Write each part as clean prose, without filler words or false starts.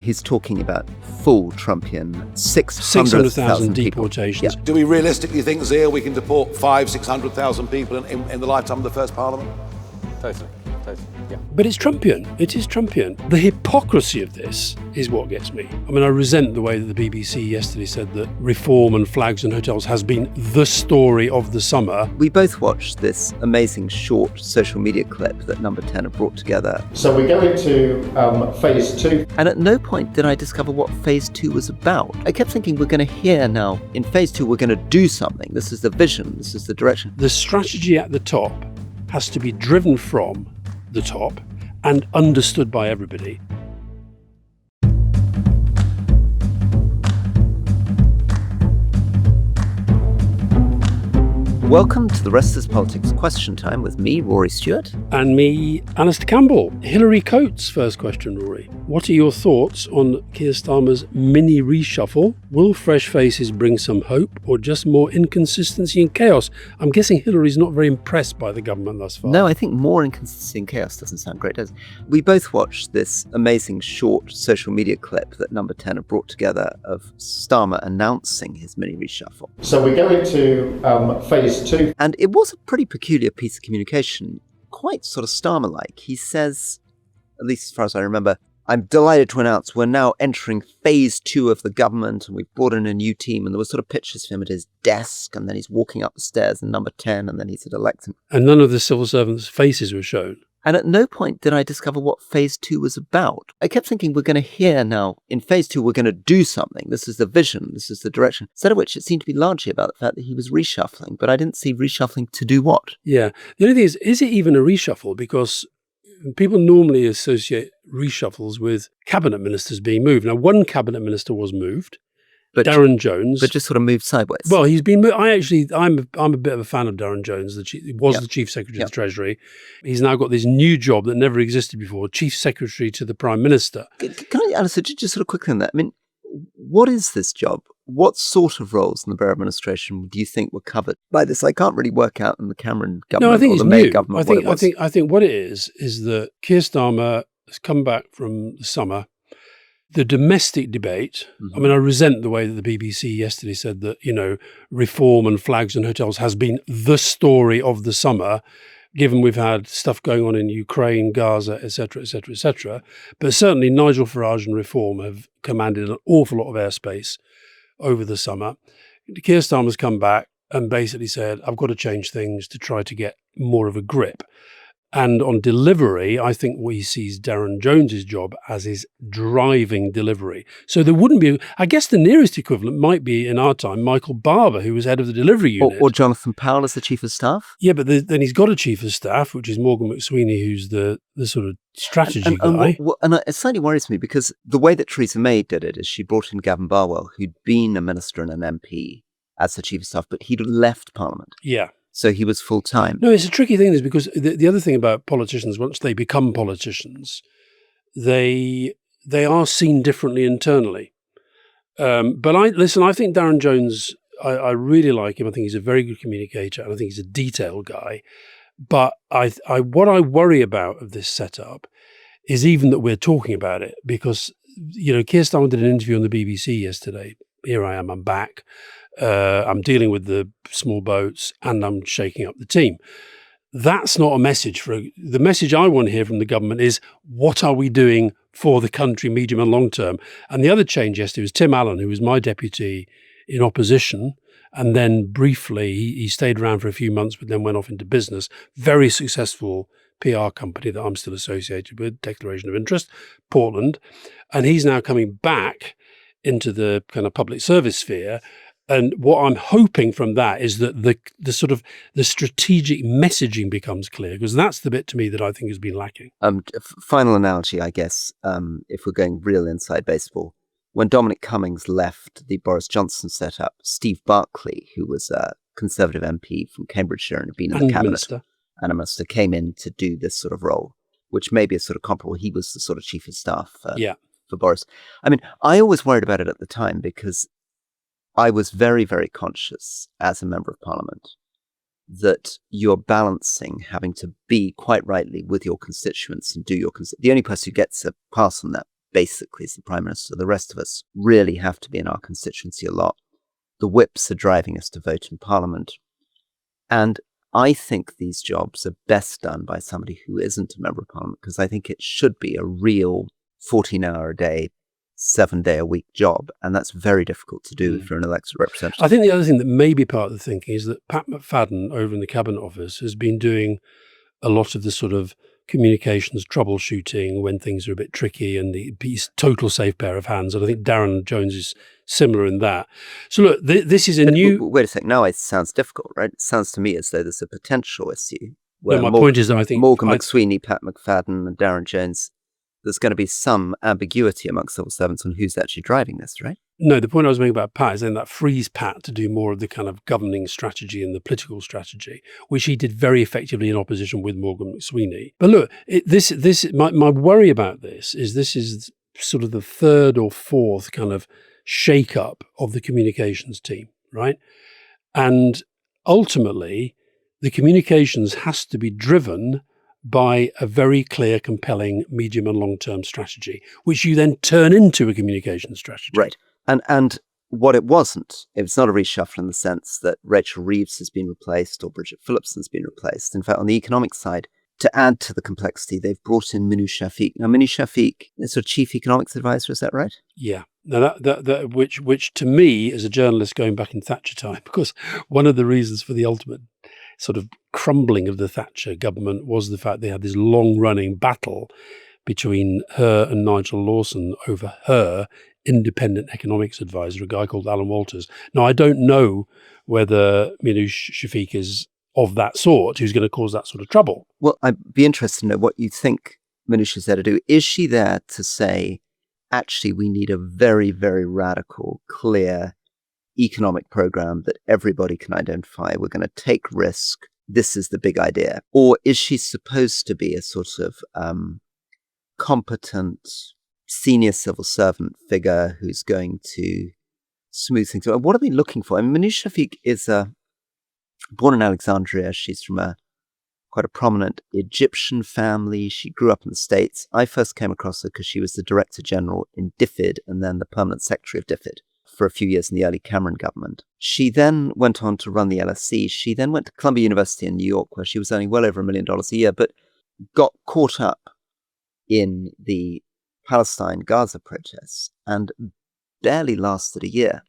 He's talking about full Trumpian 600,000 deportations. Yeah. Do we realistically think, Zia, we can deport 600,000 people in the lifetime of the first parliament? Totally, yeah. But it's Trumpian. It is Trumpian. The hypocrisy of this is what gets me. I mean, I resent the way that the BBC yesterday said that reform and flags and hotels has been the story of the summer. We both watched this amazing short social media clip that Number 10 have brought together. So we go into phase 2. And at no point did I discover what phase 2 was about. I kept thinking we're going to hear now, in phase 2, we're going to do something. This is the vision. This is the direction. The strategy at the top has to be driven from the top and understood by everybody. Welcome to the Rest is Politics Question Time with me, Rory Stewart. And me, Alastair Campbell. Hillary Coates' first question, Rory. What are your thoughts on Keir Starmer's mini reshuffle? Will fresh faces bring some hope or just more inconsistency and chaos? I'm guessing Hillary's not very impressed by the government thus far. No, I think more inconsistency and chaos doesn't sound great, does it? We both watched this amazing short social media clip that Number 10 have brought together of Starmer announcing his mini reshuffle. So we go into phase 2. And it was a pretty peculiar piece of communication, quite sort of Starmer-like. He says, at least as far as I remember, I'm delighted to announce we're now entering phase 2 of the government and we've brought in a new team. And there were sort of pictures of him at his desk and then he's walking up the stairs in Number 10 and then he's at election. And none of the civil servants' faces were shown. And at no point did I discover what phase 2 was about. I kept thinking we're going to hear now, in phase 2, we're going to do something. This is the vision. This is the direction. Instead of which it seemed to be largely about the fact that he was reshuffling, but I didn't see reshuffling to do what. Yeah. The only thing is it even a reshuffle? Because people normally associate reshuffles with cabinet ministers being moved. Now, one cabinet minister was moved. But Darren Jones, but just sort of moved sideways. Well, he's been. I'm a bit of a fan of Darren Jones. The Chief Secretary of the Treasury. He's now got this new job that never existed before: Chief Secretary to the Prime Minister. Can I, Alistair, just sort of quickly on that? I mean, what is this job? What sort of roles in the Blair administration do you think were covered by this? I can't really work out in the Cameron government. No, I think or it's the May new. government. I think what it is that Keir Starmer has come back from the summer. The domestic debate, I mean, I resent the way that the BBC yesterday said that, reform and flags and hotels has been the story of the summer, given we've had stuff going on in Ukraine, Gaza, etc., etc., etc. But certainly Nigel Farage and reform have commanded an awful lot of airspace over the summer. Keir Starmer's come back and basically said, I've got to change things to try to get more of a grip. And on delivery, I think he sees Darren Jones's job as his driving delivery. So there wouldn't be, I guess the nearest equivalent might be in our time, Michael Barber, who was head of the delivery unit. Or Jonathan Powell as the chief of staff. Yeah, but then he's got a chief of staff, which is Morgan McSweeney, who's the sort of strategy guy. And it slightly worries me because the way that Theresa May did it is she brought in Gavin Barwell, who'd been a minister and an MP as the chief of staff, but he'd left Parliament. Yeah. So he was full-time. No, it's a tricky thing is because the other thing about politicians, once they become politicians, they are seen differently internally. But I think Darren Jones, I really like him. I think he's a very good communicator and I think he's a detailed guy. But what I worry about of this setup is even that we're talking about it because, Keir Starmer did an interview on the BBC yesterday. Here I am, I'm back. I'm dealing with the small boats and I'm shaking up the team. That's not a message the message I want to hear from the government is what are we doing for the country, medium and long term? And the other change yesterday was Tim Allen, who was my deputy in opposition. And then briefly, he stayed around for a few months, but then went off into business. Very successful PR company that I'm still associated with, Declaration of Interest, Portland. And he's now coming back into the kind of public service sphere. And what I'm hoping from that is that the sort of the strategic messaging becomes clear, because that's the bit to me that I think has been lacking. Final analogy, I guess, if we're going real inside baseball. When Dominic Cummings left the Boris Johnson setup, Steve Barclay, who was a Conservative MP from Cambridgeshire and had been in the cabinet, and a minister, came in to do this sort of role, which may be a sort of comparable. He was the sort of chief of staff for Boris. I mean, I always worried about it at the time because I was very, very conscious as a member of Parliament that you're balancing having to be quite rightly with your constituents and do the only person who gets a pass on that basically is the Prime Minister. The rest of us really have to be in our constituency a lot. The whips are driving us to vote in Parliament. And I think these jobs are best done by somebody who isn't a member of Parliament, because I think it should be a real 14-hour-a-day, 7-day-a-week job. And that's very difficult to do if you're an elected representative. I think the other thing that may be part of the thinking is that Pat McFadden over in the Cabinet Office has been doing a lot of the sort of communications troubleshooting when things are a bit tricky, and he's total safe pair of hands. And I think Darren Jones is similar in that. So look, this is a new... Wait a second. Now it sounds difficult, right? It sounds to me as though there's a potential issue. No, my point is that I think... Morgan McSweeney, Pat McFadden and Darren Jones, there's going to be some ambiguity amongst civil servants on who's actually driving this, right? No, the point I was making about Pat is then that frees Pat to do more of the kind of governing strategy and the political strategy, which he did very effectively in opposition with Morgan McSweeney. But look, my worry about this is sort of the third or fourth kind of shake-up of the communications team, right? And ultimately, the communications has to be driven by a very clear, compelling medium and long-term strategy, which you then turn into a communications strategy. Right. And what it was not a reshuffle in the sense that Rachel Reeves has been replaced or Bridget Phillipson's been replaced. In fact, on the economic side, to add to the complexity, they've brought in Minu Shafiq. Now, Minu Shafiq is a chief economics advisor, is that right? Yeah. Now, which to me, as a journalist going back in Thatcher time, because one of the reasons for the ultimate sort of crumbling of the Thatcher government was the fact they had this long-running battle between her and Nigel Lawson over her independent economics advisor, a guy called Alan Walters. Now, I don't know whether Minu Shafiq is of that sort, who's going to cause that sort of trouble. Well, I'd be interested to know what you think Minusha's there to do. Is she there to say, actually, we need a very, very radical, clear economic program that everybody can identify? We're going to take risk. This is the big idea. Or is she supposed to be a sort of competent senior civil servant figure who's going to smooth things out? What are they looking for? I mean, Minu Shafiq is born in Alexandria. She's from quite a prominent Egyptian family. She grew up in the States. I first came across her because she was the Director General in DFID and then the Permanent Secretary of DFID for a few years in the early Cameron government. She then went on to run the LSE. She then went to Columbia University in New York, where she was earning well over $1 million a year, but got caught up in the Palestine-Gaza protests and barely lasted a year,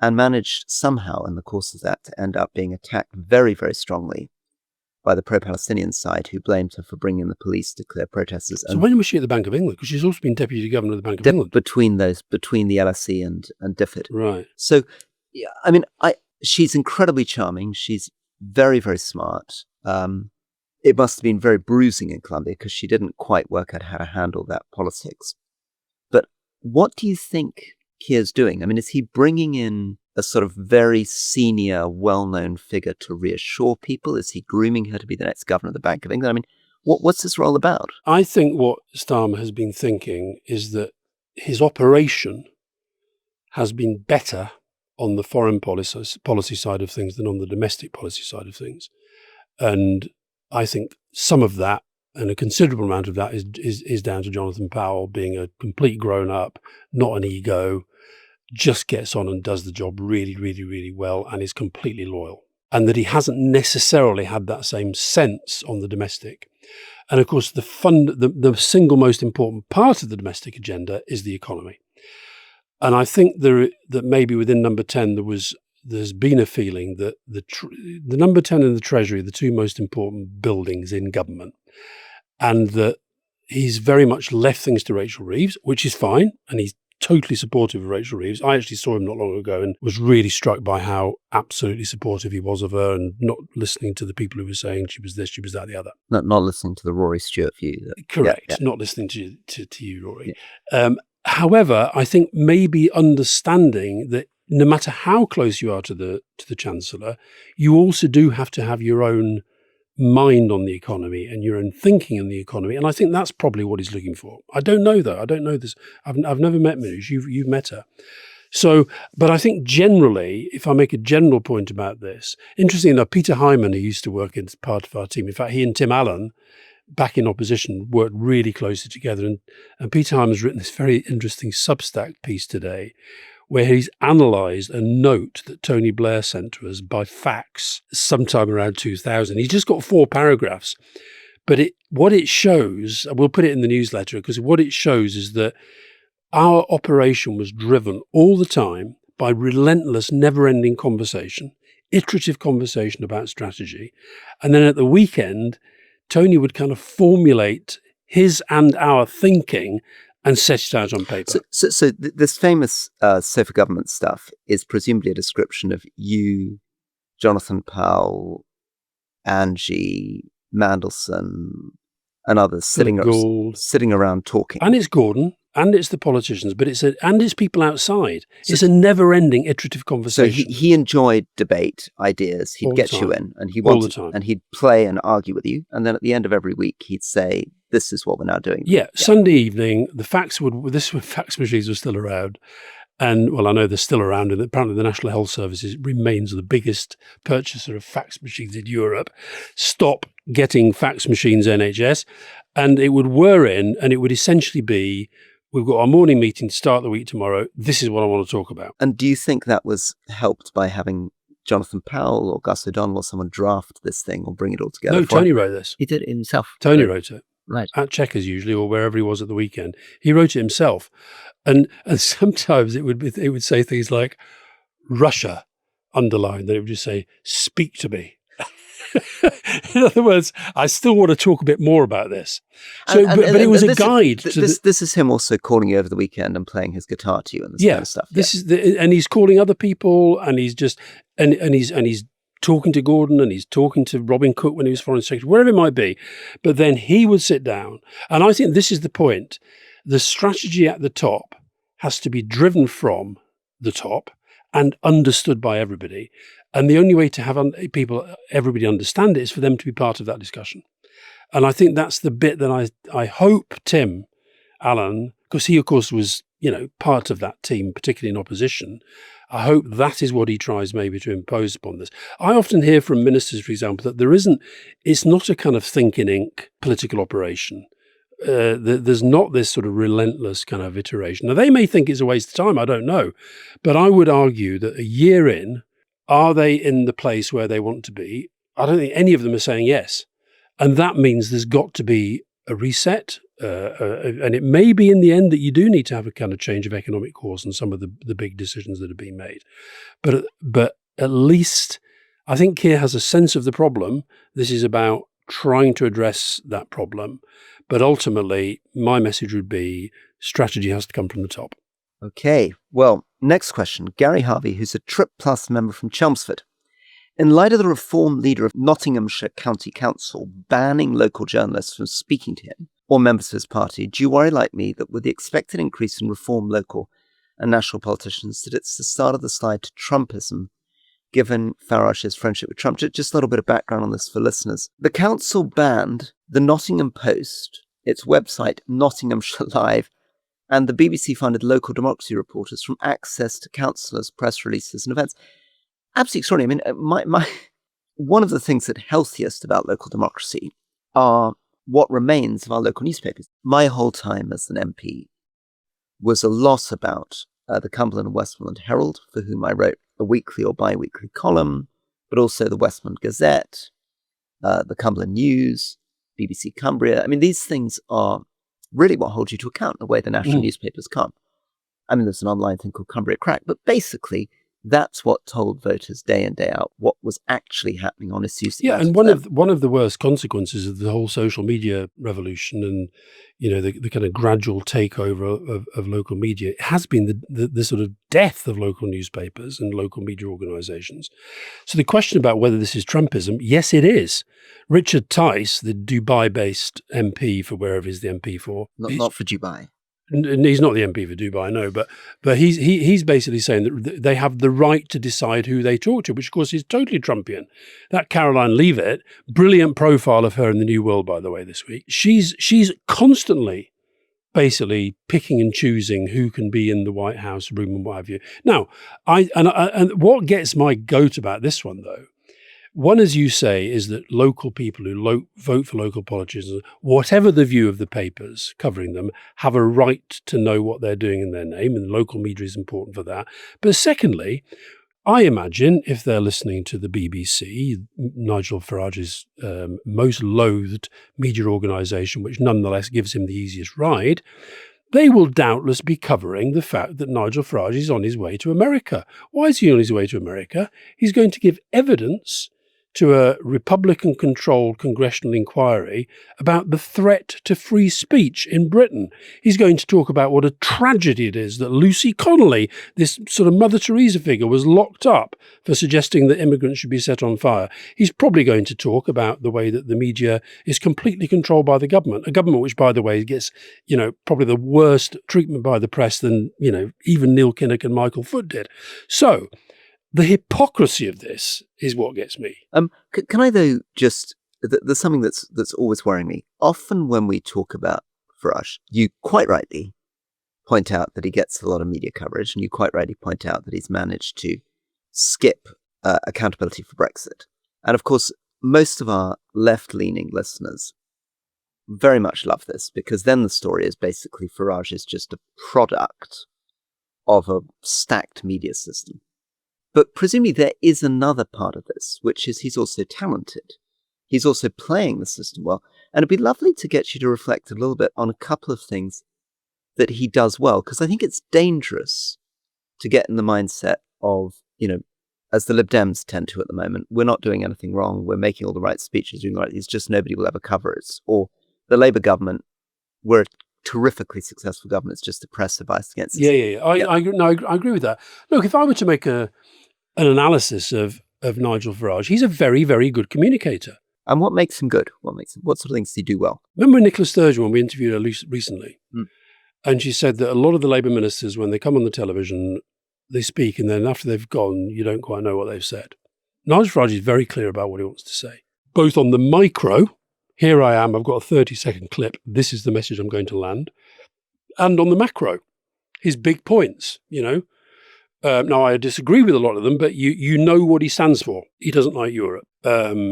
and managed somehow in the course of that to end up being attacked very, very strongly by the pro-Palestinian side, who blamed her for bringing the police to clear protesters. So when was she at the Bank of England? Because she's also been Deputy Governor of the Bank of England. Between the LSE and DFID. Right. So, yeah, I mean, she's incredibly charming. She's very, very smart. It must have been very bruising in Columbia because she didn't quite work out how to handle that politics. But what do you think Keir's doing? I mean, is he bringing in a sort of very senior, well-known figure to reassure people? Is he grooming her to be the next governor of the Bank of England? I mean, what's this role about? I think what Starmer has been thinking is that his operation has been better on the foreign policy side of things than on the domestic policy side of things. And I think some of that, and a considerable amount of that, is down to Jonathan Powell being a complete grown-up, not an ego, just gets on and does the job really, really, really well and is completely loyal. And that he hasn't necessarily had that same sense on the domestic. And of course, the single most important part of the domestic agenda is the economy. And I think that maybe within Number 10 there's been a feeling that the Number 10 and the Treasury are the two most important buildings in government, and that he's very much left things to Rachel Reeves, which is fine, and he's totally supportive of Rachel Reeves. I actually saw him not long ago and was really struck by how absolutely supportive he was of her, and not listening to the people who were saying she was this, she was that, the other. Not listening to the Rory Stewart view. Correct. Yeah. Not listening to you, Rory. Yeah. However, I think maybe understanding that no matter how close you are to the Chancellor, you also do have to have your own mind on the economy and your own thinking on the economy. And I think that's probably what he's looking for. I don't know, though. I don't know this. I've never met Minouche. You've met her. So, but I think generally, if I make a general point about this, interestingly enough, Peter Hyman, who used to work as part of our team, in fact, he and Tim Allen back in opposition, worked really closely together. And Peter Hyman's written this very interesting Substack piece today, where he's analysed a note that Tony Blair sent to us by fax sometime around 2000. He's just got 4 paragraphs. But what it shows, we'll put it in the newsletter, because what it shows is that our operation was driven all the time by relentless, never-ending conversation, iterative conversation about strategy. And then at the weekend, Tony would kind of formulate his and our thinking and set it out on paper. So this famous Sofa Government stuff is presumably a description of you, Jonathan Powell, Angie, Mandelson, and others sitting around talking. And it's Gordon, and it's the politicians, but it's people outside. It's a never-ending iterative conversation. So he enjoyed debate, ideas. He'd get you in, and he'd play and argue with you. And then at the end of every week, he'd say, "This is what we're now doing." Yeah. Sunday evening, the fax machines were still around. And, well, I know they're still around, and apparently the National Health Service remains the biggest purchaser of fax machines in Europe. Stop getting fax machines, NHS. And it would whir in, and it would essentially be, we've got our morning meeting to start the week tomorrow. This is what I want to talk about. And do you think that was helped by having Jonathan Powell or Gus O'Donnell or someone draft this thing or bring it all together? No, Tony wrote this. He did it himself. Tony wrote it. Right. At Chequers usually, or wherever he was at the weekend. He wrote it himself. And sometimes it would say things like Russia underlined, then it would just say, "Speak to me." In other words, I still want to talk a bit more about this. So, but it was a guide. This is him also calling you over the weekend and playing his guitar to you and this kind of stuff. And he's calling other people, and he's just and he's talking to Gordon, and he's talking to Robin Cook when he was Foreign Secretary, wherever it might be. But then he would sit down, and I think this is the point. The strategy at the top has to be driven from the top and understood by everybody. And the only way to have everybody understand it is for them to be part of that discussion. And I think that's the bit that I hope Tim Allen, because he, of course, was, part of that team, particularly in opposition, I hope that is what he tries maybe to impose upon this. I often hear from ministers, for example, that it's not a kind of think in ink political operation. There's not this sort of relentless kind of iteration. Now, they may think it's a waste of time, I don't know. But I would argue that a year in, are they in the place where they want to be? I don't think any of them are saying yes. And that means there's got to be a reset. And it may be in the end that you do need to have a kind of change of economic course and some of the big decisions that are being made. But at least I think Keir has a sense of the problem. This is about trying to address that problem. But ultimately, my message would be strategy has to come from the top. Okay. Well, next question. Gary Harvey, who's a Trip Plus member from Chelmsford. In light of the Reform leader of Nottinghamshire County Council banning local journalists from speaking to him or members of his party, do you worry like me that with the expected increase in Reform local and national politicians, that it's the start of the slide to Trumpism, given Farage's friendship with Trump? Just a little bit of background on this for listeners. The council banned the Nottingham Post, its website Nottinghamshire Live, and the BBC-funded local democracy reporters from access to councillors' press releases and events. Absolutely extraordinary. I mean, one of the things that healthiest about local democracy are what remains of our local newspapers. My whole time as an MP was a lot about the Cumberland and Westmoreland Herald, for whom I wrote a weekly or bi-weekly column, but also the Westmoreland Gazette, the Cumberland News, BBC Cumbria. I mean, these things are really what holds you to account in a way the national newspapers can't. I mean, there's an online thing called Cumbria Crack, but basically that's what told voters day in, day out what was actually happening on issues. Yeah, and one of the worst consequences of the whole social media revolution and, the kind of gradual takeover of local media has been the sort of death of local newspapers and local media organisations. So the question about whether this is Trumpism, yes, it is. Richard Tice, the Dubai-based MP for wherever he's the MP for. Not for Dubai. He's not the MP for Dubai, no, but he's basically saying that they have the right to decide who they talk to, which of course is totally Trumpian. That Caroline Leavitt, brilliant profile of her in the New World, by the way, this week. She's constantly basically picking and choosing who can be in the White House room and what have you. Now, and what gets my goat about this one though, One, as you say, is that local people who vote for local politicians, whatever the view of the papers covering them, have a right to know what they're doing in their name, and local media is important for that. But secondly, I imagine if they're listening to the BBC, Nigel Farage's most loathed media organisation, which nonetheless gives him the easiest ride, they will doubtless be covering the fact that Nigel Farage is on his way to America. Why is he on his way to America? He's going to give evidence to a Republican-controlled congressional inquiry about the threat to free speech in Britain. He's going to talk about what a tragedy it is that Lucy Connolly, this sort of Mother Teresa figure, was locked up for suggesting that immigrants should be set on fire. He's probably going to talk about the way that the media is completely controlled by the government, a government which, by the way, gets, probably the worst treatment by the press than, even Neil Kinnock and Michael Foot did. So, the hypocrisy of this is what gets me. Can I, though, there's something that's always worrying me. Often when we talk about Farage, you quite rightly point out that he gets a lot of media coverage, and you quite rightly point out that he's managed to skip accountability for Brexit. And of course, most of our left-leaning listeners very much love this, because then the story is basically Farage is just a product of a stacked media system. But presumably there is another part of this, which is he's also talented. He's also playing the system well. And it'd be lovely to get you to reflect a little bit on a couple of things that he does well, because I think it's dangerous to get in the mindset of, as the Lib Dems tend to at the moment, we're not doing anything wrong, we're making all the right speeches, it's just nobody will ever cover it. Or the Labour government, we're a terrifically successful government, it's just the press are biased against it. I agree with that. Look, if I were to make an analysis of Nigel Farage, he's a very, very good communicator. And what makes him good? What sort of things does he do well? Remember Nicola Sturgeon, when we interviewed her recently, and she said that a lot of the Labour ministers, when they come on the television, they speak, and then after they've gone, you don't quite know what they've said. Nigel Farage is very clear about what he wants to say, both on the micro, here I am, I've got a 30-second clip, this is the message I'm going to land, and on the macro, his big points, Now, I disagree with a lot of them, but you know what he stands for. He doesn't like Europe.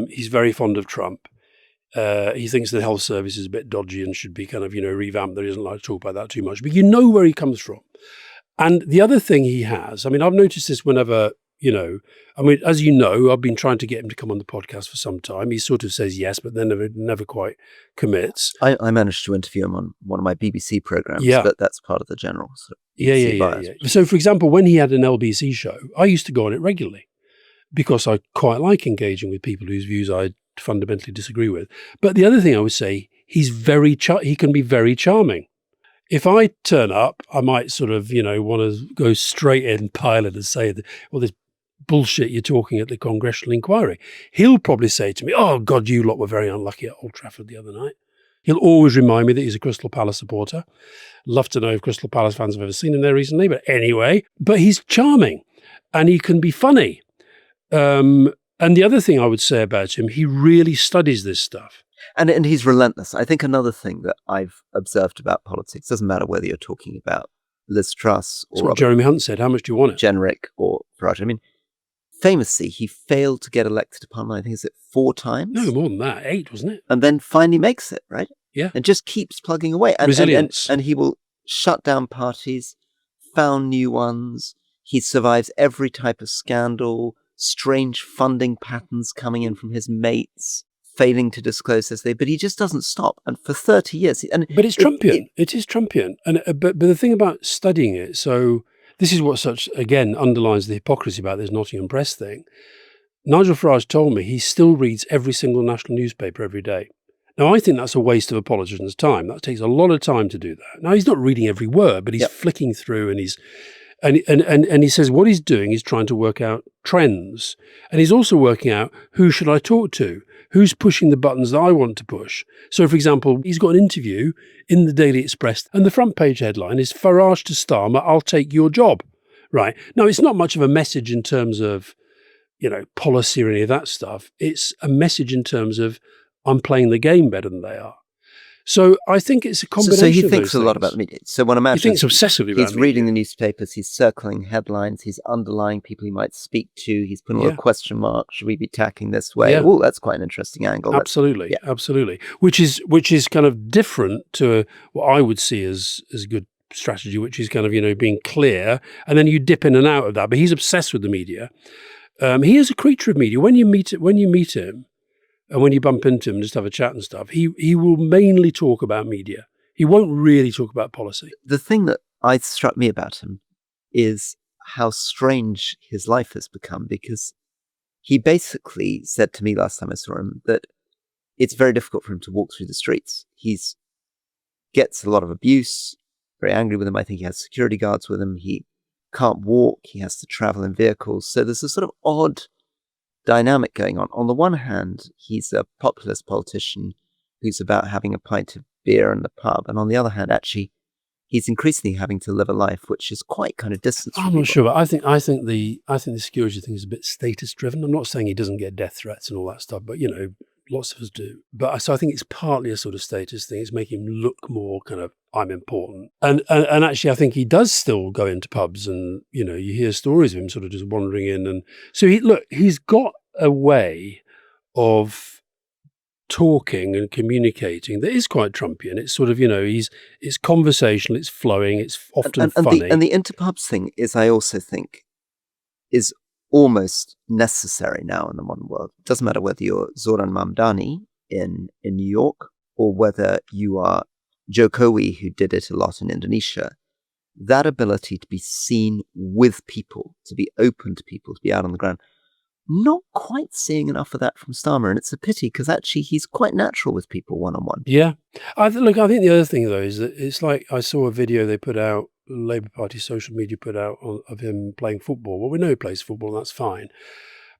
He's very fond of Trump. He thinks the health service is a bit dodgy and should be kind of, revamped. He doesn't like to talk about that too much. But you know where he comes from. And the other thing he has, I've noticed this whenever, as you know, I've been trying to get him to come on the podcast for some time. He sort of says yes, but then never quite commits. I managed to interview him on one of my BBC programs, but that's part of the general sort of Yeah. So, for example, when he had an LBC show, I used to go on it regularly because I quite like engaging with people whose views I fundamentally disagree with. But the other thing I would say, he can be very charming. If I turn up, I might sort of, want to go straight in, pile it and say, well, this bullshit you're talking at the congressional inquiry. He'll probably say to me, oh, God, you lot were very unlucky at Old Trafford the other night. He'll always remind me that he's a Crystal Palace supporter. Love to know if Crystal Palace fans have ever seen him there recently. But anyway, he's charming and he can be funny. And the other thing I would say about him, he really studies this stuff. And he's relentless. I think another thing that I've observed about politics, doesn't matter whether you're talking about Liz Truss or what Jeremy Hunt said, how much do you want it? Jenrick or Farage. Famously, he failed to get elected to Parliament, I think, is it 4 times? No, more than that, 8, wasn't it? And then finally makes it, right? Yeah. And just keeps plugging away. Resilience. And he will shut down parties, found new ones. He survives every type of scandal, strange funding patterns coming in from his mates, failing to disclose this thing, but he just doesn't stop. And for 30 years... But it's Trumpian. It is Trumpian. And but the thing about studying it, so this is what again, underlines the hypocrisy about this Nottingham Press thing. Nigel Farage told me he still reads every single national newspaper every day. Now, I think that's a waste of a politician's time. That takes a lot of time to do that. Now, he's not reading every word, but he's flicking through and and he says what he's doing is trying to work out trends. And he's also working out who should I talk to? Who's pushing the buttons that I want to push? So, for example, he's got an interview in the Daily Express and the front page headline is Farage to Starmer, I'll take your job. Right. Now, it's not much of a message in terms of, policy or any of that stuff. It's a message in terms of I'm playing the game better than they are. So I think it's a combination. So he of thinks those a lot things. about the media. So one imagines He thinks obsessively about he's reading media. the newspapers, he's circling headlines, he's underlying people he might speak to, he's putting a little question mark. Should we be tacking this way? Yeah. Oh, that's quite an interesting angle. Absolutely, absolutely. Which is kind of different to what I would see as good strategy, which is kind of being clear, and then you dip in and out of that. But he's obsessed with the media. He is a creature of media. When you meet him, and when you bump into him and just have a chat and stuff, he will mainly talk about media. He won't really talk about policy. The thing that struck me about him is how strange his life has become, because he basically said to me last time I saw him that it's very difficult for him to walk through the streets. He gets a lot of abuse, very angry with him. I think he has security guards with him. He can't walk. He has to travel in vehicles. So there's a sort of odd dynamic going on. On the one hand, he's a populist politician who's about having a pint of beer in the pub. And on the other hand, actually, he's increasingly having to live a life which is quite kind of distant from I'm people. not sure, but I think the security thing is a bit status driven. I'm not saying he doesn't get death threats and all that stuff, but lots of us do. But so I think it's partly a sort of status thing. It's making him look more kind of, I'm important. And actually, I think he does still go into pubs, and you hear stories of him sort of just wandering in. And so he's got a way of talking and communicating that is quite Trumpian. It's sort of, it's conversational, it's flowing, it's often funny. And the interpubs thing is, I also think, is almost necessary now in the modern world. It doesn't matter whether you're Zoran Mamdani in New York or whether you are Jokowi, who did it a lot in Indonesia. That ability to be seen with people, to be open to people, to be out on the ground. Not quite seeing enough of that from Starmer, and it's a pity because actually he's quite natural with people one-on-one. Yeah. I think the other thing, though, is that it's like I saw a video they put out, Labour Party social media put out of him playing football. Well, we know he plays football, and that's fine.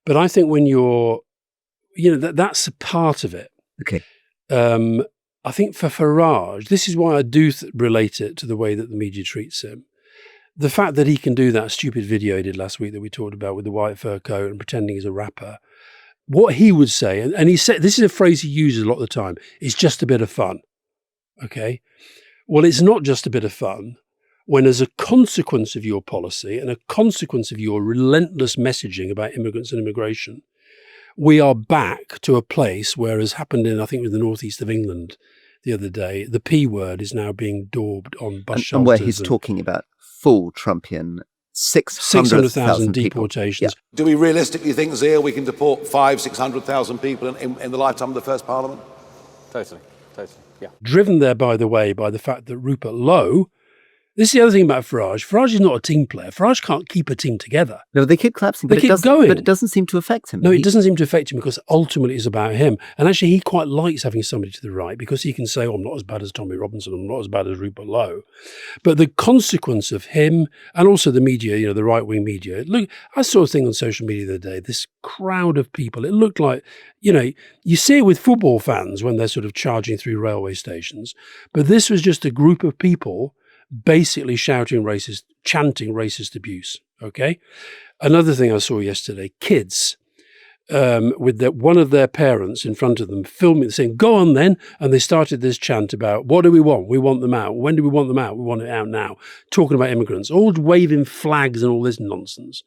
But I think when you're, that's a part of it. Okay. I think for Farage, this is why I do relate it to the way that the media treats him. The fact that he can do that stupid video he did last week that we talked about with the white fur coat and pretending he's a rapper, what he would say, and he said, this is a phrase he uses a lot of the time, it's just a bit of fun. Okay? Well, it's not just a bit of fun when, as a consequence of your policy and a consequence of your relentless messaging about immigrants and immigration, we are back to a place where, as happened in, I think, with the northeast of England the other day, the P word is now being daubed on bus shelters. And where he's talking about full Trumpian 600,000 deportations. Yeah. Do we realistically think, Zia, we can deport 500,000-600,000 people in the lifetime of the first Parliament? Totally, yeah. Driven there, by the way, by the fact that Rupert Lowe, this is the other thing about Farage. Farage is not a team player. Farage can't keep a team together. No, they keep collapsing. They keep going. But it doesn't seem to affect him. No, it doesn't seem to affect him because ultimately it's about him. And actually, he quite likes having somebody to the right because he can say, I'm not as bad as Tommy Robinson, I'm not as bad as Rupert Lowe. But the consequence of him and also the media, the right-wing media, look, I saw a thing on social media the other day, this crowd of people, it looked like, you see it with football fans when they're sort of charging through railway stations. But this was just a group of people basically chanting racist abuse. Okay. Another thing I saw yesterday, kids with one of their parents in front of them filming, saying, go on then. And they started this chant about, what do we want? We want them out. When do we want them out? We want it out now. Talking about immigrants, all waving flags and all this nonsense.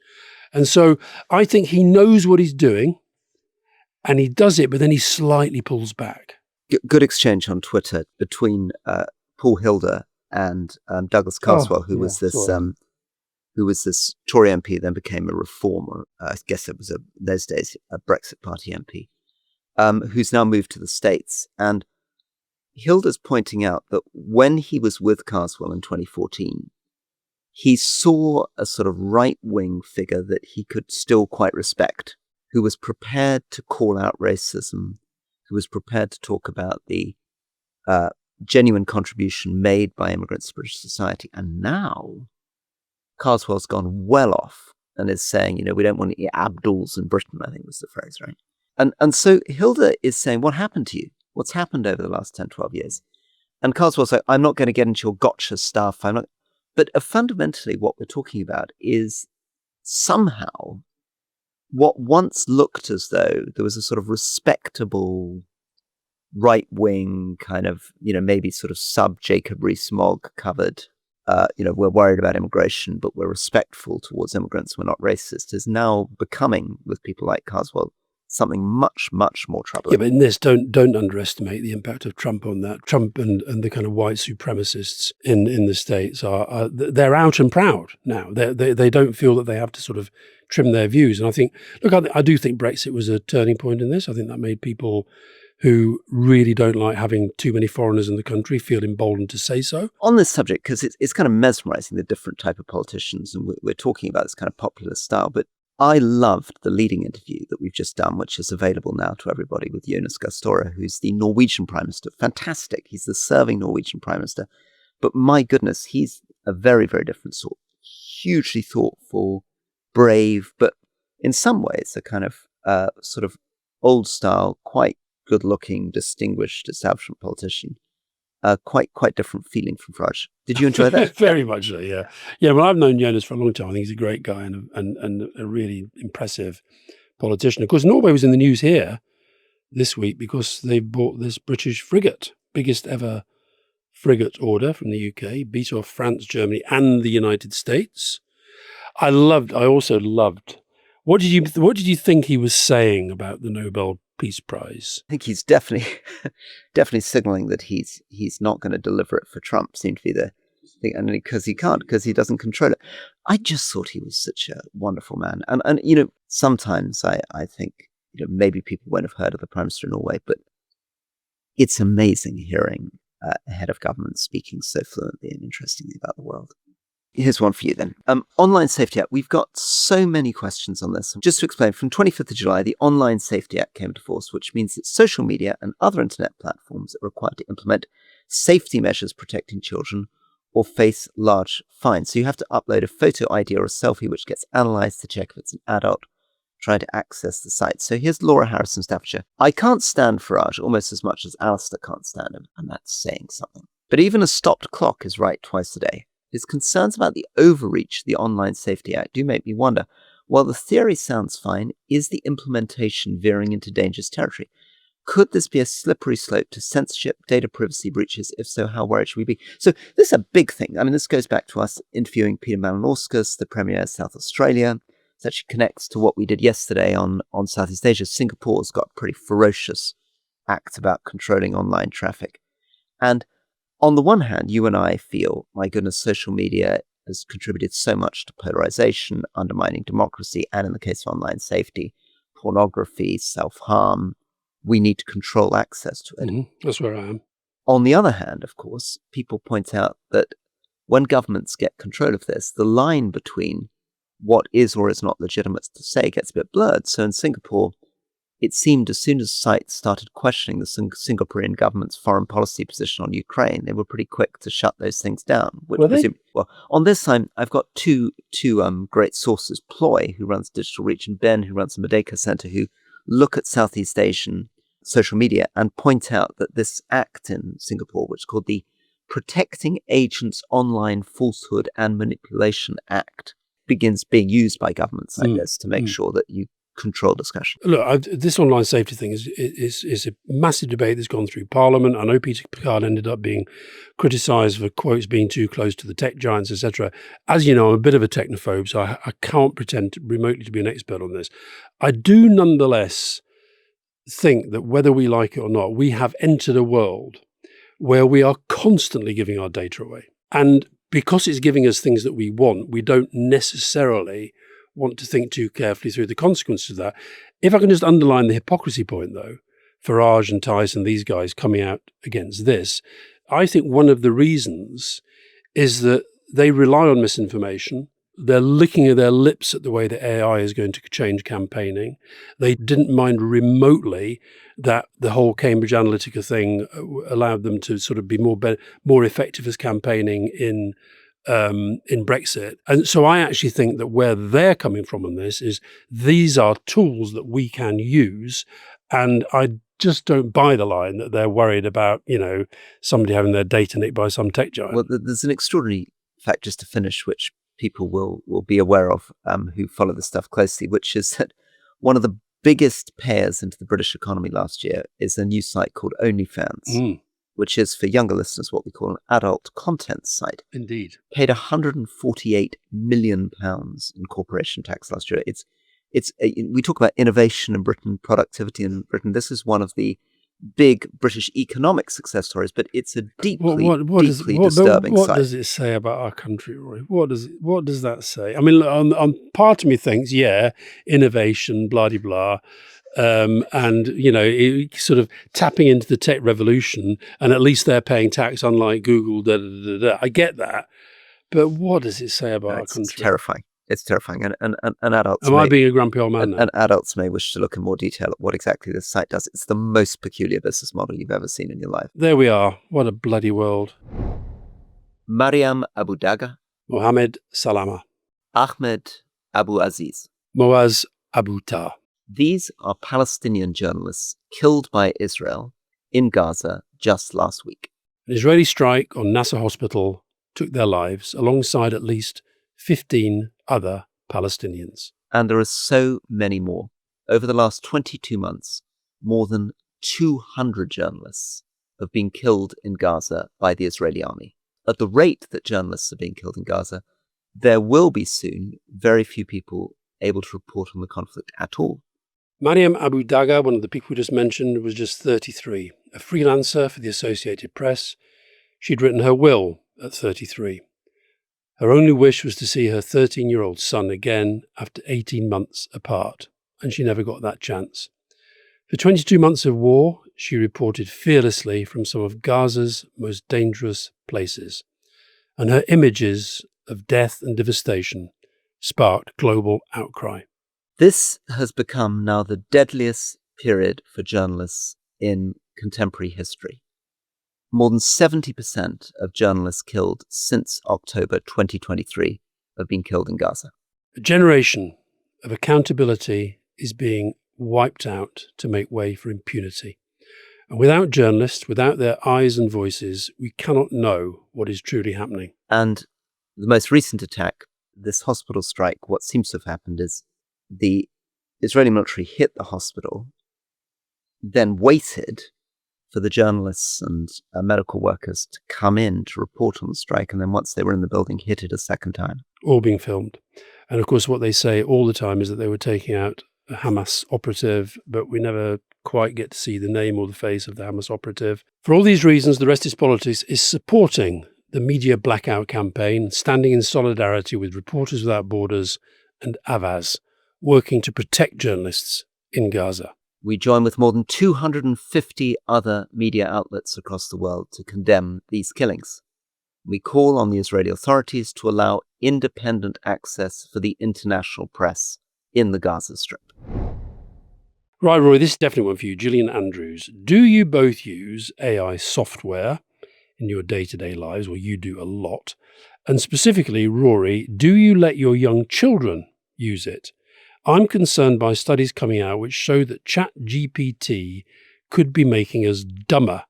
And so I think he knows what he's doing and he does it, but then he slightly pulls back. Good exchange on Twitter between Paul Hilder and Douglas Carswell, who was this Tory MP, then became a reformer. I guess it was those days a Brexit Party MP, who's now moved to the States. And Hilder's pointing out that when he was with Carswell in 2014, he saw a sort of right-wing figure that he could still quite respect, who was prepared to call out racism, who was prepared to talk about the genuine contribution made by immigrants to British society. And now Carswell's gone well off and is saying, we don't want any Abduls in Britain, I think was the phrase, right? And so Hilder is saying, what happened to you? What's happened over the last 10, 12 years? And Carswell's like, I'm not going to get into your gotcha stuff. But fundamentally what we're talking about is somehow what once looked as though there was a sort of respectable right-wing kind of, maybe sort of sub-Jacob Rees-Mogg covered, we're worried about immigration, but we're respectful towards immigrants, we're not racist, is now becoming, with people like Carswell, something much, much more troubling. Yeah, but in this, don't underestimate the impact of Trump on that. Trump and the kind of white supremacists in the States they're out and proud now. They don't feel that they have to sort of trim their views. And I think, look, I do think Brexit was a turning point in this. I think that made people who really don't like having too many foreigners in the country feel emboldened to say so. On this subject, because it's kind of mesmerizing, the different type of politicians, and we're talking about this kind of populist style, but I loved the leading interview that we've just done, which is available now to everybody, with Jonas Gahr Støre, who's the Norwegian Prime Minister. Fantastic. He's the serving Norwegian Prime Minister. But my goodness, he's a very, very different sort. Hugely thoughtful, brave, but in some ways a kind of sort of old style, quite good-looking, distinguished establishment politician. Quite different feeling from Farage. Did you enjoy that? Very much so, yeah. Yeah, well, I've known Jonas for a long time. I think he's a great guy and a really impressive politician. Of course, Norway was in the news here this week because they bought this British frigate, biggest ever frigate order from the UK, beat off France, Germany, and the United States. I also loved. What did you think he was saying about the Nobel Peace Prize? I think he's definitely signaling that he's not going to deliver it for Trump. Seemed to be the thing, and because he can't, because he doesn't control it. I just thought he was such a wonderful man, and sometimes I think maybe people won't have heard of the Prime Minister of Norway, but it's amazing hearing a head of government speaking so fluently and interestingly about the world. Here's one for you then. Online Safety Act. We've got so many questions on this. Just to explain, from 25th of July, the Online Safety Act came into force, which means that social media and other internet platforms are required to implement safety measures protecting children or face large fines. So you have to upload a photo ID or a selfie, which gets analysed to check if it's an adult trying to access the site. So here's Laura Harrison, Staffordshire. I can't stand Farage almost as much as Alastair can't stand him, and that's saying something. But even a stopped clock is right twice a day. His concerns about the overreach of the Online Safety Act do make me wonder, while the theory sounds fine, is the implementation veering into dangerous territory? Could this be a slippery slope to censorship, data privacy breaches? If so, how worried should we be? So this is a big thing. I mean, this goes back to us interviewing Peter Malinauskas, the Premier of South Australia. This actually connects to what we did yesterday on Southeast Asia. Singapore's got a pretty ferocious act about controlling online traffic. And on the one hand, you and I feel, my goodness, social media has contributed so much to polarization, undermining democracy, and in the case of online safety, pornography, self-harm. We need to control access to it. Mm-hmm. That's where I am. On the other hand, of course, people point out that when governments get control of this, the line between what is or is not legitimate to say gets a bit blurred. So in Singapore, it seemed as soon as sites started questioning the Singaporean government's foreign policy position on Ukraine, they were pretty quick to shut those things down. Well, on this time, I've got two great sources, Ploy, who runs Digital Reach, and Ben, who runs the Merdeka Center, who look at Southeast Asian social media and point out that this act in Singapore, which is called the Protecting Agents Online Falsehood and Manipulation Act, begins being used by governments like this to make sure that you control discussion. Look, this online safety thing is a massive debate that's gone through Parliament. I know Peter Picard ended up being criticised for quotes being too close to the tech giants, etc. As you know, I'm a bit of a technophobe, so I can't pretend remotely to be an expert on this. I do nonetheless think that whether we like it or not, we have entered a world where we are constantly giving our data away. And because it's giving us things that we want, we don't necessarily want to think too carefully through the consequences of that. If I can just underline the hypocrisy point, though, Farage and Tyson, these guys coming out against this, I think one of the reasons is that they rely on misinformation. They're licking their lips at the way that AI is going to change campaigning. They didn't mind remotely that the whole Cambridge Analytica thing allowed them to sort of be more effective as campaigning in Brexit. And so I actually think that where they're coming from on this is these are tools that we can use. And I just don't buy the line that they're worried about, somebody having their data nicked by some tech giant. Well, there's an extraordinary fact, just to finish, which people will be aware of who follow this stuff closely, which is that one of the biggest payers into the British economy last year is a new site called OnlyFans, which is, for younger listeners, what we call an adult content site. Indeed. Paid £148 million in corporation tax last year. We talk about innovation in Britain, productivity in Britain. This is one of the big British economic success stories, but it's a deeply disturbing What site. does it say about our country, Rory? What does that say? I mean, on part of me thinks, yeah, innovation, blah de blah, and sort of tapping into the tech revolution, and at least they're paying tax, unlike Google. I get that, but what does it say about our country? It's terrifying. It's terrifying, and adults. Am I being a grumpy old man now? And adults may wish to look in more detail at what exactly this site does. It's the most peculiar business model you've ever seen in your life. There we are. What a bloody world. Mariam Abu Daga, Mohammed Salama, Ahmed Abu Aziz, Moaz Abu Tar. These are Palestinian journalists killed by Israel in Gaza just last week. An Israeli strike on Nasser Hospital took their lives alongside at least 15 other Palestinians. And there are so many more. Over the last 22 months, more than 200 journalists have been killed in Gaza by the Israeli army. At the rate that journalists are being killed in Gaza, there will be soon very few people able to report on the conflict at all. Mariam Abu Daga, one of the people we just mentioned, was just 33, a freelancer for the Associated Press. She'd written her will at 33. Her only wish was to see her 13-year-old son again after 18 months apart, and she never got that chance. For 22 months of war, she reported fearlessly from some of Gaza's most dangerous places, and her images of death and devastation sparked global outcry. This has become now the deadliest period for journalists in contemporary history. More than 70% of journalists killed since October 2023 have been killed in Gaza. A generation of accountability is being wiped out to make way for impunity. And without journalists, without their eyes and voices, we cannot know what is truly happening. And the most recent attack, this hospital strike, what seems to have happened is the Israeli military hit the hospital, then waited for the journalists and medical workers to come in to report on the strike, and then once they were in the building, hit it a second time. All being filmed. And of course, what they say all the time is that they were taking out a Hamas operative, but we never quite get to see the name or the face of the Hamas operative. For all these reasons, the Rest is Politics is supporting the media blackout campaign, standing in solidarity with Reporters Without Borders and Avaz, working to protect journalists in Gaza. We join with more than 250 other media outlets across the world to condemn these killings. We call on the Israeli authorities to allow independent access for the international press in the Gaza Strip. Right, Rory, this is definitely one for you. Gillian Andrews, do you both use AI software in your day-to-day lives, or you do a lot? And specifically, Rory, do you let your young children use it? I'm concerned by studies coming out which show that ChatGPT could be making us dumber.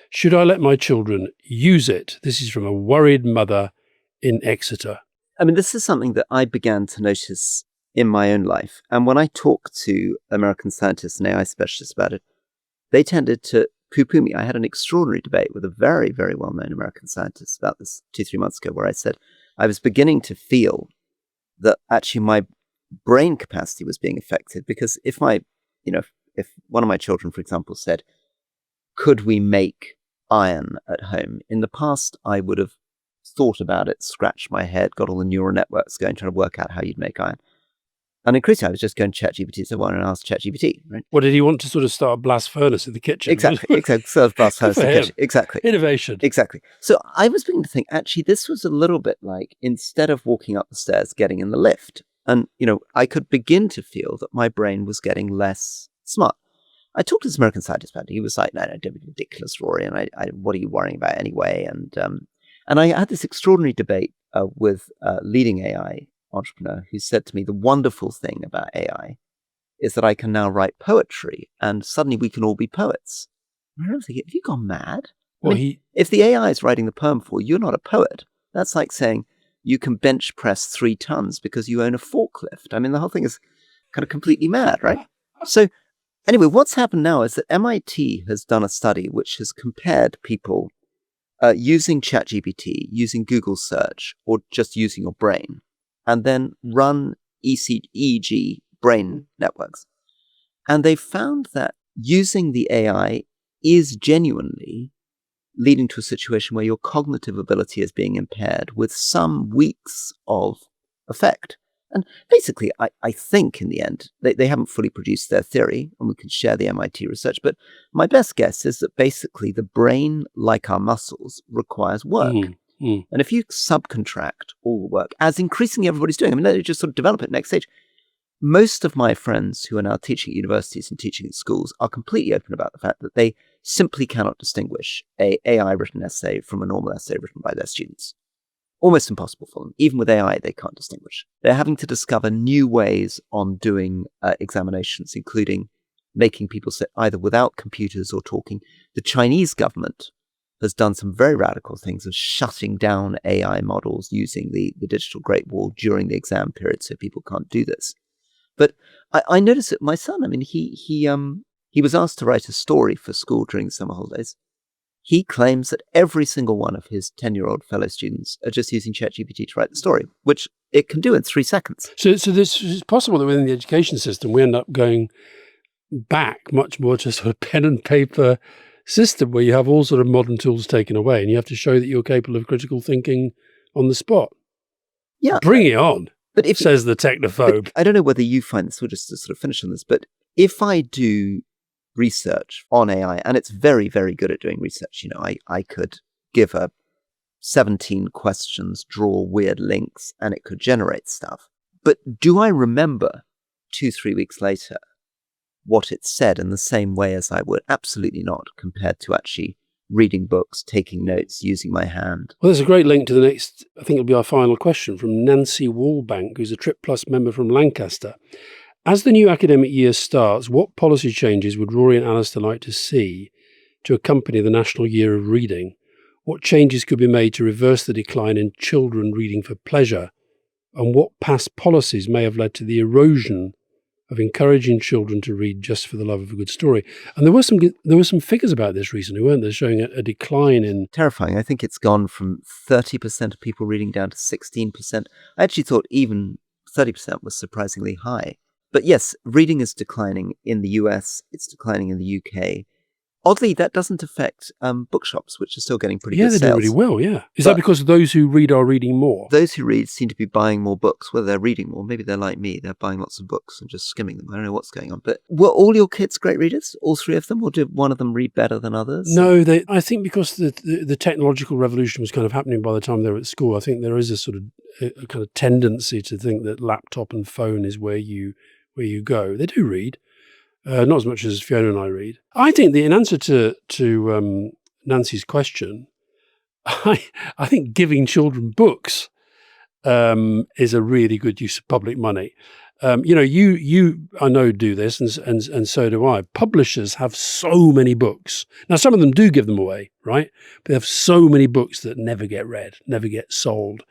Should I let my children use it? This is from a worried mother in Exeter. I mean, this is something that I began to notice in my own life. And when I talk to American scientists and AI specialists about it, they tended to poo-poo me. I had an extraordinary debate with a very, very well-known American scientist about this 2-3 months ago, where I said I was beginning to feel that actually my brain capacity was being affected, because if one of my children, for example, said, could we make iron at home? In the past, I would have thought about it, scratched my head, got all the neural networks going, trying to work out how you'd make iron. And increasingly, I was just going to ChatGPT, so why don't I ask ChatGPT, right? What, did he want to sort of start a blast furnace in the kitchen? Exactly. Sort of blast furnace in the kitchen. Exactly. Innovation. Exactly. So I was beginning to think, actually, this was a little bit like, instead of walking up the stairs, getting in the lift. And, I could begin to feel that my brain was getting less smart. I talked to this American scientist about it. He was like, no, don't be ridiculous, Rory. And what are you worrying about anyway? And I had this extraordinary debate with a leading AI entrepreneur who said to me, the wonderful thing about AI is that I can now write poetry, and suddenly we can all be poets. And I was thinking, have you gone mad? Well, if the AI is writing the poem for you, you're not a poet. That's like saying you can bench press 3 tons because you own a forklift. I mean, the whole thing is kind of completely mad, right? So anyway, what's happened now is that MIT has done a study which has compared people using ChatGPT, using Google search, or just using your brain, and then run EEG brain networks. And they found that using the AI is genuinely leading to a situation where your cognitive ability is being impaired with some weeks of effect. And basically, I think in the end, they haven't fully produced their theory, and we can share the MIT research, but my best guess is that basically the brain, like our muscles, requires work. And if you subcontract all the work, as increasingly everybody's doing, I mean, they just sort of develop it next stage. Most of my friends who are now teaching at universities and teaching at schools are completely open about the fact that they simply cannot distinguish an AI-written essay from a normal essay written by their students. Almost impossible for them. Even with AI, they can't distinguish. They're having to discover new ways on doing examinations, including making people sit either without computers or talking. The Chinese government has done some very radical things of shutting down AI models using the digital Great Wall during the exam period so people can't do this. But I noticed that my son, I mean, he was asked to write a story for school during the summer holidays. He claims that every single one of his 10-year-old fellow students are just using ChatGPT to write the story, which it can do in 3 seconds. So this is possible that within the education system, we end up going back much more to sort of pen and paper system where you have all sort of modern tools taken away and you have to show that you're capable of critical thinking on the spot. Yeah. Bring it on, but says the technophobe. I don't know whether you find this, we'll just to sort of finish on this, but if I do research on AI, and it's very, very good at doing research. You know, I could give a 17 questions, draw weird links, and it could generate stuff. But do I remember 2-3 weeks later what it said in the same way as I would? Absolutely not, compared to actually reading books, taking notes, using my hand. Well, there's a great link to the next, I think it'll be our final question, from Nancy Wallbank, who's a Trip Plus member from Lancaster. As the new academic year starts, what policy changes would Rory and Alastair like to see to accompany the National Year of Reading? What changes could be made to reverse the decline in children reading for pleasure? And what past policies may have led to the erosion of encouraging children to read just for the love of a good story? And there were some figures about this recently, weren't there, showing a decline in... Terrifying. I think it's gone from 30% of people reading down to 16%. I actually thought even 30% was surprisingly high. But yes, reading is declining in the US, it's declining in the UK. Oddly, that doesn't affect bookshops, which are still getting pretty good sales. Yeah, they do really well, yeah. Is that because those who read are reading more? Those who read seem to be buying more books, whether they're reading more. Maybe they're like me, they're buying lots of books and just skimming them. I don't know what's going on. But were all your kids great readers, all 3 of them, or did one of them read better than others? No, I think because the technological revolution was kind of happening by the time they were at school, I think there is a sort of a kind of tendency to think that laptop and phone is where you go. They do read, not as much as Fiona and I read. I think in answer to Nancy's question, I think giving children books is a really good use of public money. You I know do this, and so do I. Publishers have so many books. Now, some of them do give them away, right? But they have so many books that never get read, never get sold.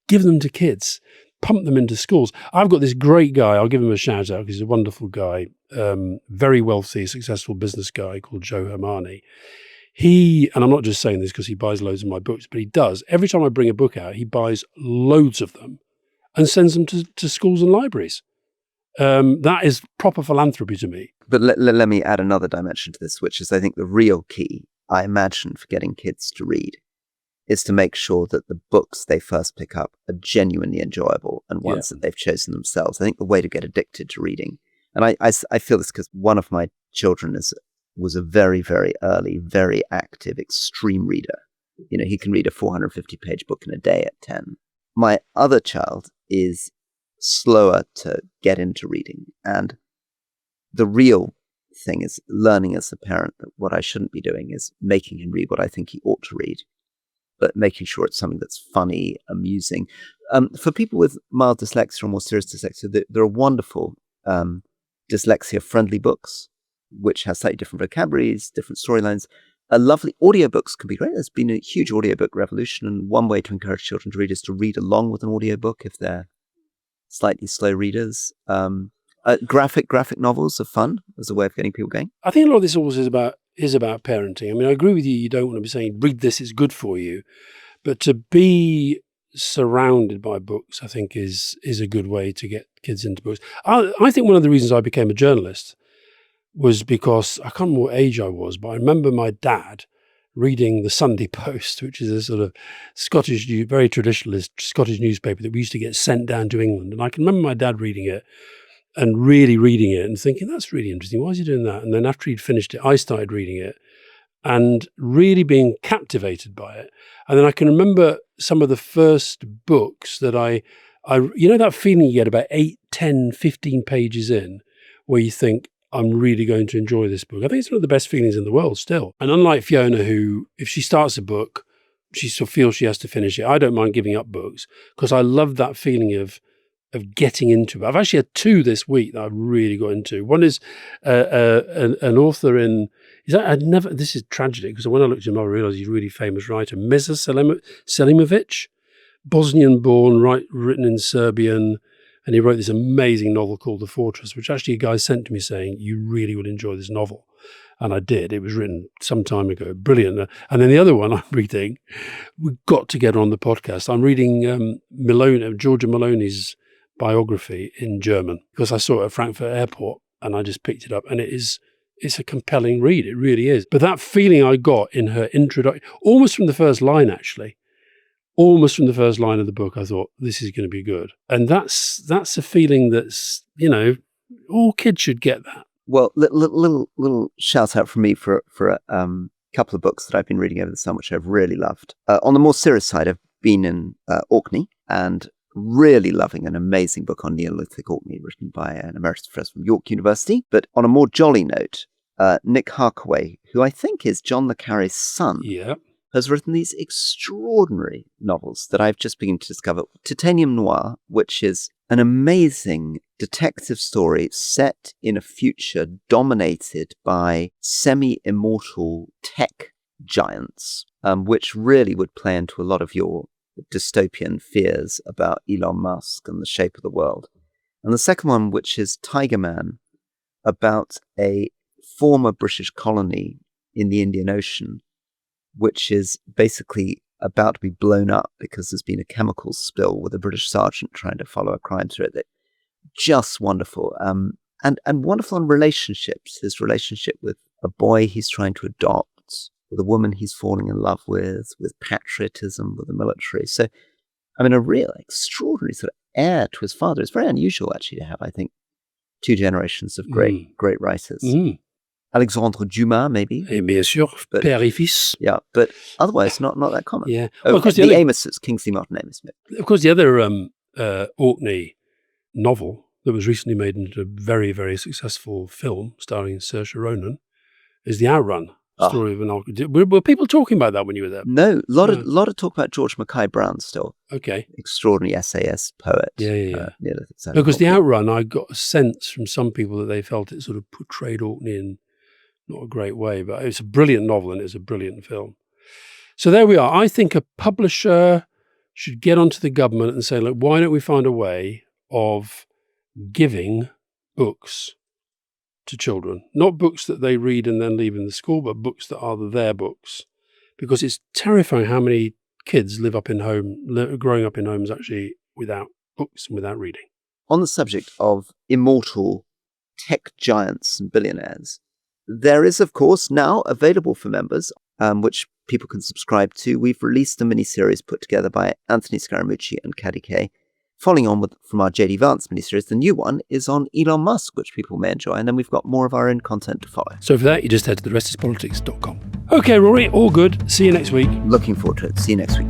Give them to kids. Pump them into schools. I've got this great guy, I'll give him a shout out because he's a wonderful guy, very wealthy, successful business guy called Joe Hermani. And I'm not just saying this because he buys loads of my books, but he does. Every time I bring a book out, he buys loads of them and sends them to schools and libraries. That is proper philanthropy to me. But let me add another dimension to this, which is I think the real key, I imagine, for getting kids to read is to make sure that the books they first pick up are genuinely enjoyable and ones that they've chosen themselves. I think the way to get addicted to reading, and I feel this because one of my children was a very, very early, very active, extreme reader. You know, he can read a 450-page book in a day at 10. My other child is slower to get into reading. And the real thing is learning as a parent that what I shouldn't be doing is making him read what I think he ought to read, but making sure it's something that's funny, amusing. For people with mild dyslexia or more serious dyslexia, there are wonderful dyslexia-friendly books, which have slightly different vocabularies, different storylines. Lovely audiobooks can be great. There's been a huge audiobook revolution, and one way to encourage children to read is to read along with an audiobook if they're slightly slow readers. Graphic novels are fun as a way of getting people going. I think a lot of this always is about parenting. I mean, I agree with you. You don't want to be saying, read this, it's good for you. But to be surrounded by books, I think is a good way to get kids into books. I think one of the reasons I became a journalist was because, I can't remember what age I was, but I remember my dad reading the Sunday Post, which is a sort of Scottish, very traditionalist Scottish newspaper that we used to get sent down to England. And I can remember my dad reading it and really reading it and thinking, that's really interesting. Why is he doing that? And then after he'd finished it, I started reading it and really being captivated by it. And then I can remember some of the first books that I you know, that feeling you get about 8, 10, 15 pages in where you think, I'm really going to enjoy this book. I think it's one of the best feelings in the world still. And unlike Fiona, who, if she starts a book, she still feels she has to finish it. I don't mind giving up books because I love that feeling of getting into it. I've actually had 2 this week that I've really got into. One is an author in, this is tragic because when I looked at him, I realized he's a really famous writer, Mirza Selimovic, Bosnian-born, written in Serbian. And he wrote this amazing novel called The Fortress, which actually a guy sent to me saying, you really would enjoy this novel. And I did. It was written some time ago. Brilliant. And then the other one I'm reading, we've got to get on the podcast. I'm reading Georgia Maloney's biography in German because I saw it at Frankfurt Airport and I just picked it up. And it's a compelling read. It really is. But that feeling I got in her introduction, almost from the first line, actually, almost from the first line of the book, I thought, this is going to be good. And that's a feeling that's, you know, all kids should get that. Well, little shout out from me for a couple of books that I've been reading over the summer, which I've really loved. On the more serious side, I've been in Orkney and really loving an amazing book on Neolithic Orkney written by an emeritus professor from York University. But on a more jolly note, Nick Harkaway, who I think is John le Carré's son, has written these extraordinary novels that I've just begun to discover. Titanium Noir, which is an amazing detective story set in a future dominated by semi-immortal tech giants, which really would play into a lot of your dystopian fears about Elon Musk and the shape of the world. And the second one, which is Tiger Man, about a former British colony in the Indian Ocean, which is basically about to be blown up because there's been a chemical spill with a British sergeant trying to follow a crime through it. Just wonderful. And wonderful in relationships. His relationship with a boy he's trying to adopt, with a woman he's falling in love with patriotism, with the military. So, I mean, a real extraordinary sort of heir to his father. It's very unusual, actually, to have, I think, 2 generations of great writers. Alexandre Dumas, maybe. Bien sûr, but, père et fils. Yeah, but otherwise not that common. Yeah. Well, of course, the Amoses, Kingsley Martin Amos. Of course, the other Orkney novel that was recently made into a very, very successful film starring Saoirse Ronan is The Outrun, story of an... Were people talking about that when you were there? No, a lot of talk about George Mackay Brown still. Okay. Extraordinary essayist, poet. Yeah. Because The Outrun, I got a sense from some people that they felt it sort of portrayed Orkney in not a great way, but it's a brilliant novel and it's a brilliant film. So there we are. I think a publisher should get onto the government and say, look, why don't we find a way of giving books to children? Not books that they read and then leave in the school, but books that are their books. Because it's terrifying how many kids growing up in homes actually without books and without reading. On the subject of immortal tech giants and billionaires, there is, of course, now available for members, which people can subscribe to. We've released a miniseries put together by Anthony Scaramucci and Caddy Kay. Following on from our J.D. Vance miniseries, the new one is on Elon Musk, which people may enjoy, and then we've got more of our own content to follow. So for that, you just head to therestispolitics.com. Okay, Rory, all good. See you next week. Looking forward to it. See you next week.